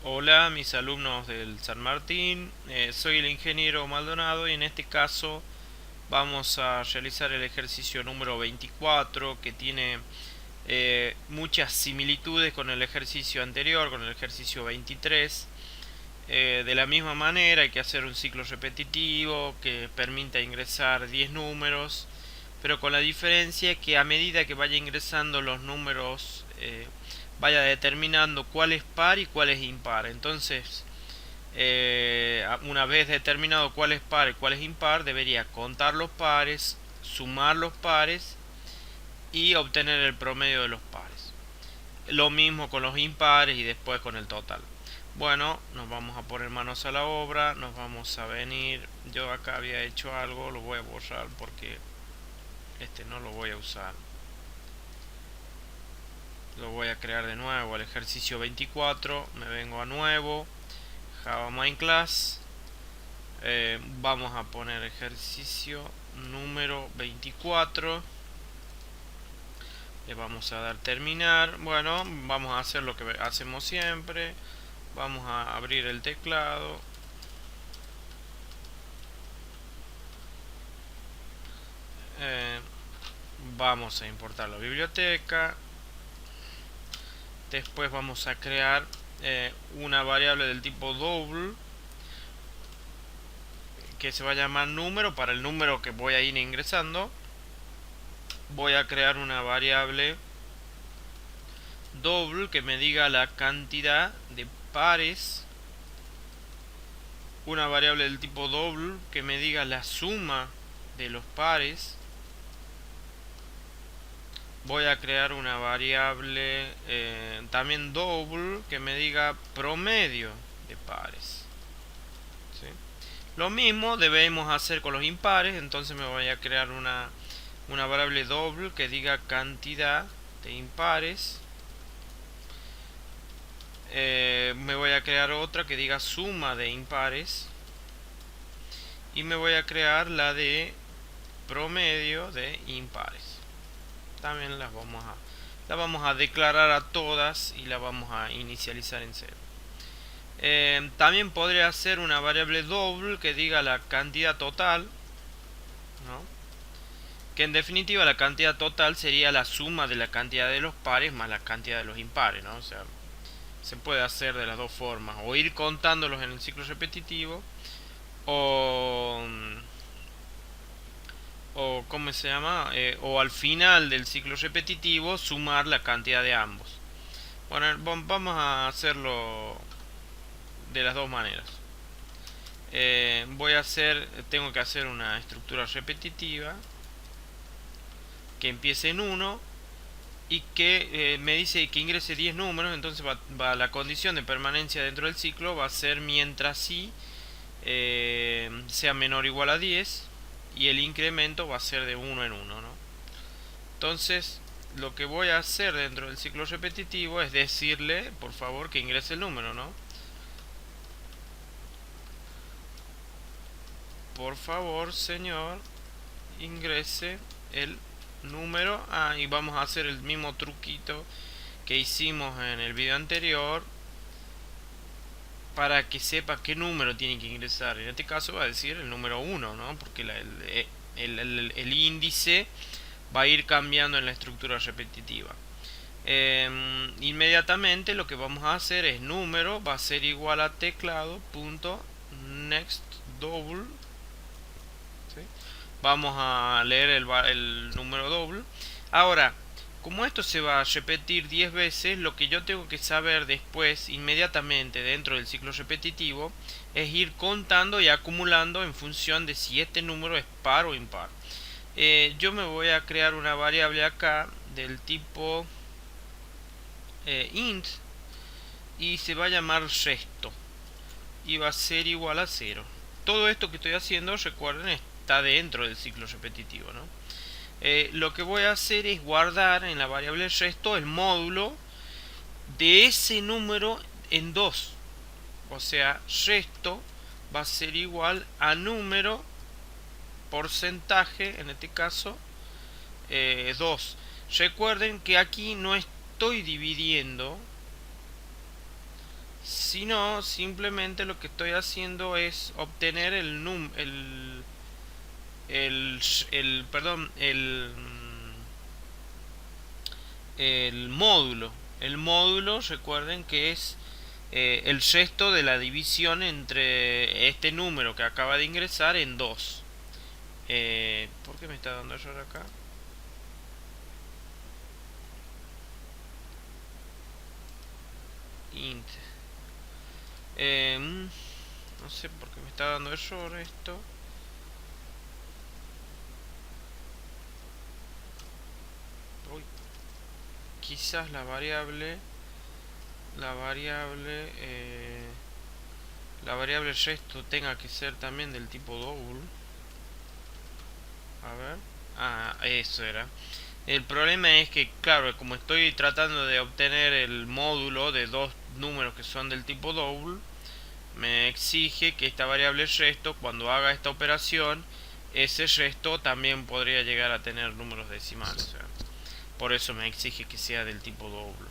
Hola, mis alumnos del San Martín. Soy el ingeniero Maldonado y en este caso vamos a realizar el ejercicio número 24 que tiene muchas similitudes con el ejercicio anterior, con el ejercicio 23. De la misma manera hay que hacer un ciclo repetitivo que permita ingresar 10 números, pero con la diferencia que a medida que vaya ingresando los números vaya determinando cuál es par y cuál es impar. Entonces, una vez determinado cuál es par y cuál es impar, debería contar los pares, sumar los pares y obtener el promedio de los pares. Lo mismo con los impares y después con el total. Bueno, nos vamos a poner manos a la obra, nos vamos a venir. Yo acá había hecho algo, lo voy a borrar porque este no lo voy a usar. Lo voy a crear de nuevo, el ejercicio 24. Me vengo a nuevo, Java Main Class. Vamos a poner ejercicio número 24. Le vamos a dar terminar. Bueno, vamos a hacer lo que hacemos siempre. Vamos a abrir el teclado. Eh, Vamos a importar la biblioteca. Después vamos a crear una variable del tipo double que se va a llamar número para el número que voy a ir ingresando. Voy a crear una variable double que me diga la cantidad de pares, una variable del tipo double que me diga la suma de los pares. Voy a crear una variable también double que me diga promedio de pares, ¿sí? Lo mismo debemos hacer con los impares. Entonces me voy a crear una variable double que diga cantidad de impares. Me voy a crear otra que diga suma de impares. Y me voy a crear la de promedio de impares. También las vamos a declarar a todas y las vamos a inicializar en cero. También podría hacer una variable double que diga la cantidad total, ¿no? Que en definitiva la cantidad total sería la suma de la cantidad de los pares más la cantidad de los impares, ¿no? O sea, se puede hacer de las dos formas, o ir contándolos en el ciclo repetitivo, o ¿cómo se llama? O al final del ciclo repetitivo sumar la cantidad de ambos. Bueno, vamos a hacerlo de las dos maneras. Tengo que hacer una estructura repetitiva que empiece en 1 y que me dice que ingrese 10 números. Entonces la condición de permanencia dentro del ciclo va a ser mientras sea menor o igual a 10, y el incremento va a ser de 1 en 1, ¿no? Entonces lo que voy a hacer dentro del ciclo repetitivo es decirle por favor que ingrese el número, ¿no? Por favor, señor, ingrese el número. Y vamos a hacer el mismo truquito que hicimos en el video anterior para que sepa qué número tiene que ingresar. En este caso va a decir el número 1, ¿no? Porque el índice va a ir cambiando en la estructura repetitiva. Inmediatamente lo que vamos a hacer es número va a ser igual a teclado punto next double, ¿sí? Vamos a leer el número doble. Ahora, como esto se va a repetir 10 veces, lo que yo tengo que saber después, inmediatamente dentro del ciclo repetitivo, es ir contando y acumulando en función de si este número es par o impar. Yo me voy a crear una variable acá del tipo int, y se va a llamar resto y va a ser igual a 0. Todo esto que estoy haciendo, recuerden, está dentro del ciclo repetitivo, ¿no? Lo que voy a hacer es guardar en la variable resto el módulo de ese número en 2. O sea, resto va a ser igual a número porcentaje, en este caso 2. Recuerden que aquí no estoy dividiendo Si no, simplemente lo que estoy haciendo es obtener perdón, el módulo. El módulo, recuerden que es el resto de la división entre este número que acaba de ingresar en 2. ¿Por qué me está dando error acá? Int. No sé por qué me está dando error esto. Uy, quizás la variable la variable resto tenga que ser también del tipo double. A ver. Ah, eso era. El problema es que, claro, como estoy tratando de obtener el módulo de dos números que son del tipo double, me exige que esta variable resto, cuando haga esta operación, ese resto también podría llegar a tener números decimales. O sea, por eso me exige que sea del tipo doble.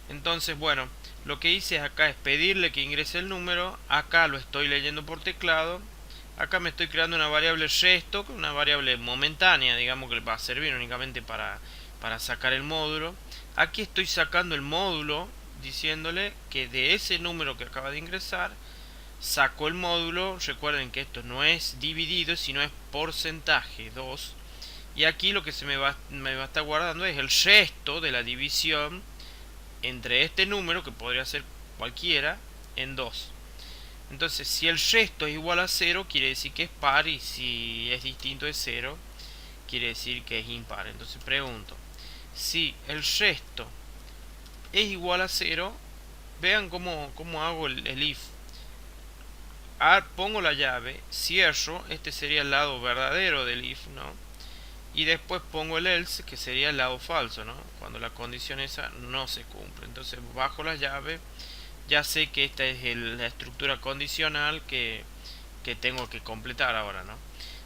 Entonces, bueno, lo que hice acá es pedirle que ingrese el número. Acá lo estoy leyendo por teclado. Acá me estoy creando una variable resto, una variable momentánea, digamos, que va a servir únicamente para sacar el módulo. Aquí estoy sacando el módulo diciéndole que de ese número que acaba de ingresar saco el módulo. Recuerden que esto no es dividido, sino es porcentaje 2. Y aquí lo que me va a estar guardando es el resto de la división entre este número, que podría ser cualquiera, en 2. Entonces, si el resto es igual a 0, quiere decir que es par, y si es distinto de 0, quiere decir que es impar. Entonces pregunto, si el resto es igual a 0, vean cómo hago el if. Pongo la llave, cierro, este sería el lado verdadero del if, ¿no? Y después pongo el else, que sería el lado falso, ¿no? Cuando la condición esa no se cumple. Entonces bajo la llave, ya sé que esta es la estructura condicional que tengo que completar ahora, ¿no?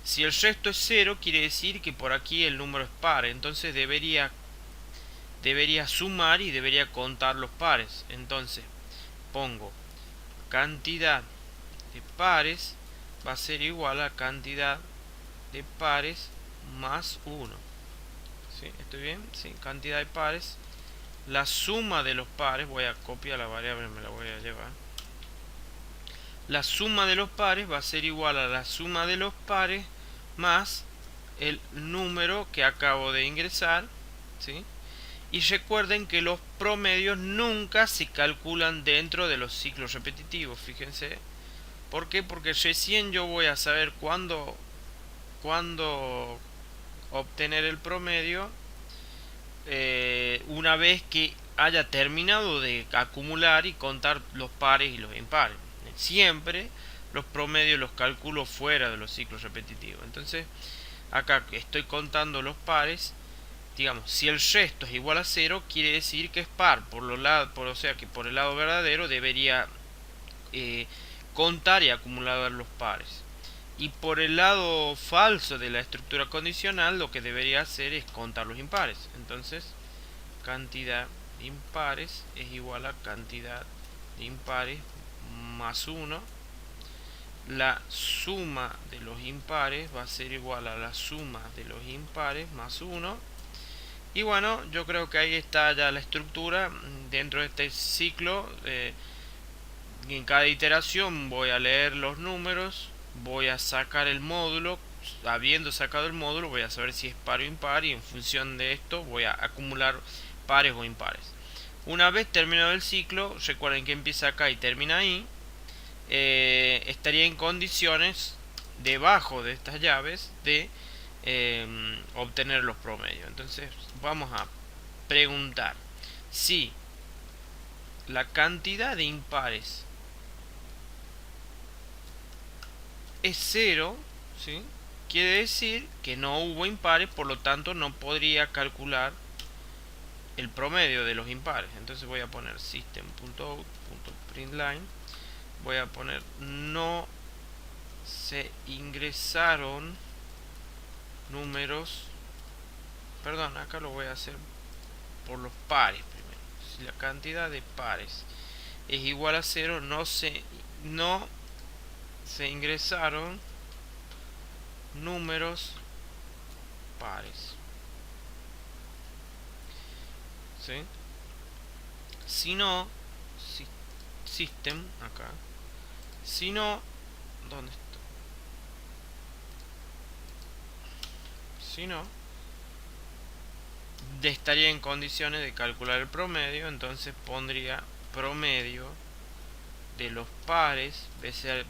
Si el resto es 0, quiere decir que por aquí el número es par. Entonces debería sumar y debería contar los pares. Entonces pongo cantidad de pares va a ser igual a cantidad de pares más 1. ¿Sí? ¿Estoy bien? Sí, cantidad de pares. La suma de los pares, voy a copiar la variable, me la voy a llevar. La suma de los pares va a ser igual a la suma de los pares más el número que acabo de ingresar. ¿Sí? Y recuerden que los promedios nunca se calculan dentro de los ciclos repetitivos. Fíjense. ¿Por qué? Porque recién yo voy a saber cuándo obtener el promedio una vez que haya terminado de acumular y contar los pares y los impares. Siempre los promedios los calculo fuera de los ciclos repetitivos. Entonces acá estoy contando los pares. Digamos, si el resto es igual a 0, quiere decir que es par. O sea que por el lado verdadero debería contar y acumular los pares. Y por el lado falso de la estructura condicional, lo que debería hacer es contar los impares. Entonces, cantidad de impares es igual a cantidad de impares más 1. La suma de los impares va a ser igual a la suma de los impares más 1. Y bueno, yo creo que ahí está ya la estructura dentro de este ciclo. En cada iteración voy a leer los números, voy a sacar el módulo. Habiendo sacado el módulo, voy a saber si es par o impar, y en función de esto voy a acumular pares o impares. Una vez terminado el ciclo, recuerden que empieza acá y termina ahí, estaría en condiciones, debajo de estas llaves, de obtener los promedios. Entonces vamos a preguntar si la cantidad de impares es 0, ¿sí? Quiere decir que no hubo impares, por lo tanto no podría calcular el promedio de los impares. Entonces voy a poner system.out.println, voy a poner no se ingresaron números, perdón, acá lo voy a hacer por los pares primero. Si la cantidad de pares es igual a 0, no se ingresaron números pares. ¿Sí? Si no, system acá. Si no, ¿dónde está? Si no, estaría en condiciones de calcular el promedio, entonces pondría promedio de los pares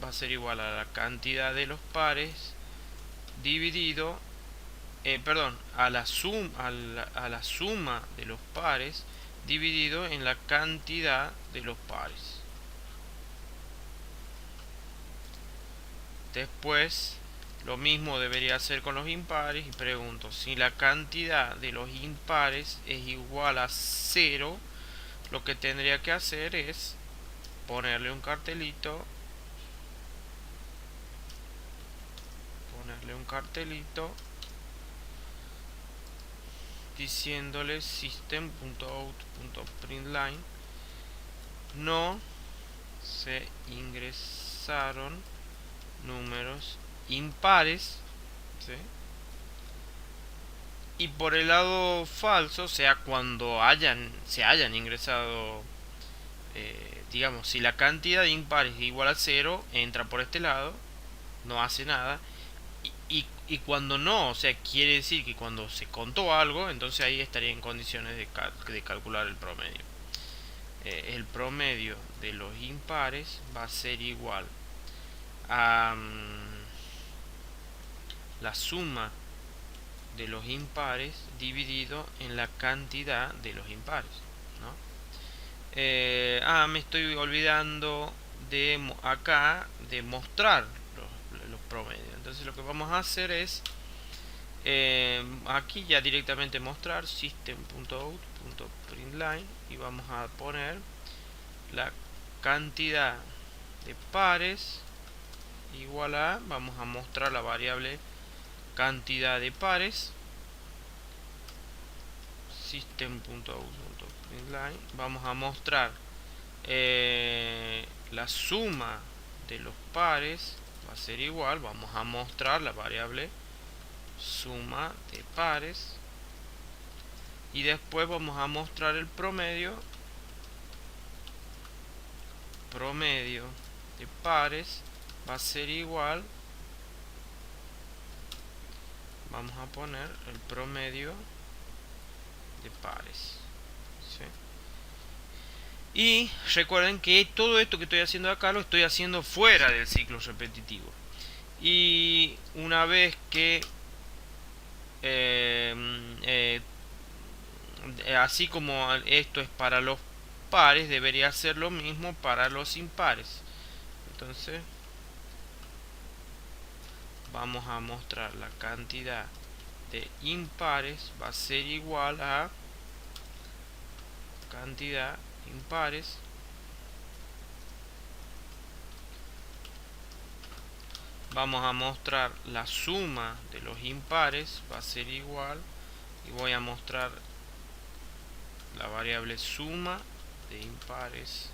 va a ser igual a la cantidad de los pares dividido, perdón, a la suma de los pares dividido en la cantidad de los pares. Después lo mismo debería hacer con los impares y pregunto si la cantidad de los impares es igual a 0, lo que tendría que hacer es ponerle un cartelito, diciéndole system.out.println no se ingresaron números impares, ¿sí? Y por el lado falso, o sea, cuando se hayan ingresado, digamos, si la cantidad de impares es igual a 0, entra por este lado, no hace nada. Y cuando no, o sea, quiere decir que cuando se contó algo, entonces ahí estaría en condiciones de calcular el promedio. El promedio de los impares va a ser igual a la suma de los impares dividido en la cantidad de los impares, ¿no? Me estoy olvidando de acá de mostrar los promedios. Entonces lo que vamos a hacer es aquí ya directamente mostrar system.out.println y vamos a poner la cantidad de pares igual a, vamos a mostrar la variable cantidad de pares, system.out.println, vamos a mostrar la suma de los pares va a ser igual, vamos a mostrar la variable suma de pares y después vamos a mostrar el promedio de pares va a ser igual, vamos a poner el promedio de pares, ¿sí? Y recuerden que todo esto que estoy haciendo acá lo estoy haciendo fuera del ciclo repetitivo. Y una vez que así como esto es para los pares, debería ser lo mismo para los impares. Entonces vamos a mostrar la cantidad de impares va a ser igual a cantidad impares vamos a mostrar la suma de los impares va a ser igual y voy a mostrar la variable suma de impares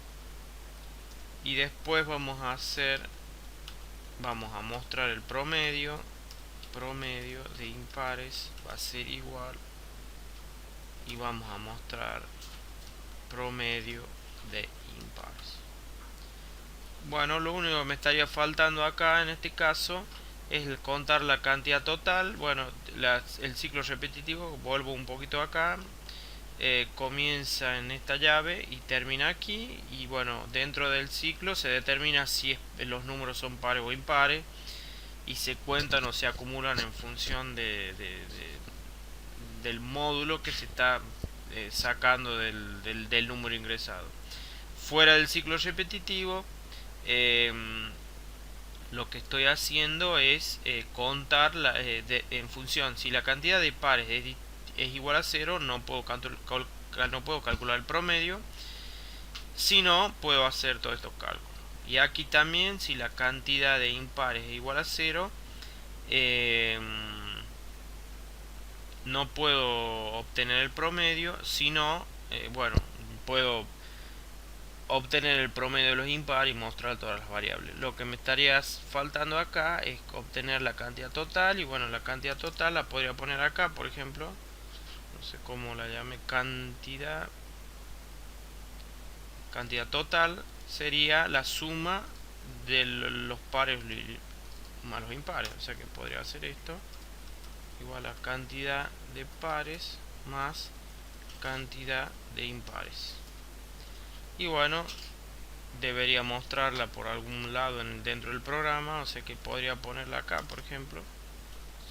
y después vamos a mostrar el promedio de impares va a ser igual y vamos a mostrar promedio de impares. Bueno, lo único que me estaría faltando acá en este caso es contar la cantidad total. Bueno, el ciclo repetitivo, vuelvo un poquito acá, comienza en esta llave y termina aquí. Y bueno, dentro del ciclo se determina si los números son pares o impares y se cuentan o se acumulan en función del módulo que se está sacando del número ingresado. Fuera del ciclo repetitivo, lo que estoy haciendo es contar en función, si la cantidad de pares es igual a 0, no puedo calcular el promedio, si no, puedo hacer todos estos cálculos. Y aquí también, si la cantidad de impares es igual a 0, no puedo obtener el promedio, sino, bueno, puedo obtener el promedio de los impares y mostrar todas las variables. Lo que me estaría faltando acá es obtener la cantidad total, y bueno, la cantidad total la podría poner acá, por ejemplo, no sé cómo la llame, cantidad total sería la suma de los pares más los impares, o sea que podría hacer esto igual a cantidad de pares más cantidad de impares. Y bueno, debería mostrarla por algún lado dentro del programa, o sea que podría ponerla acá, por ejemplo,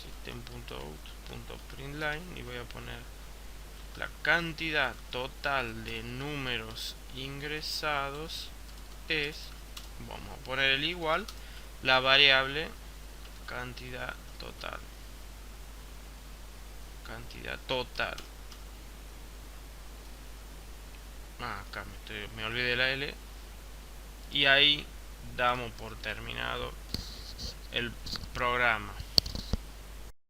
system.out.println, y voy a poner la cantidad total de números ingresados es, vamos a poner el igual, la variable cantidad total. Acá me olvidé la L, y ahí damos por terminado el programa.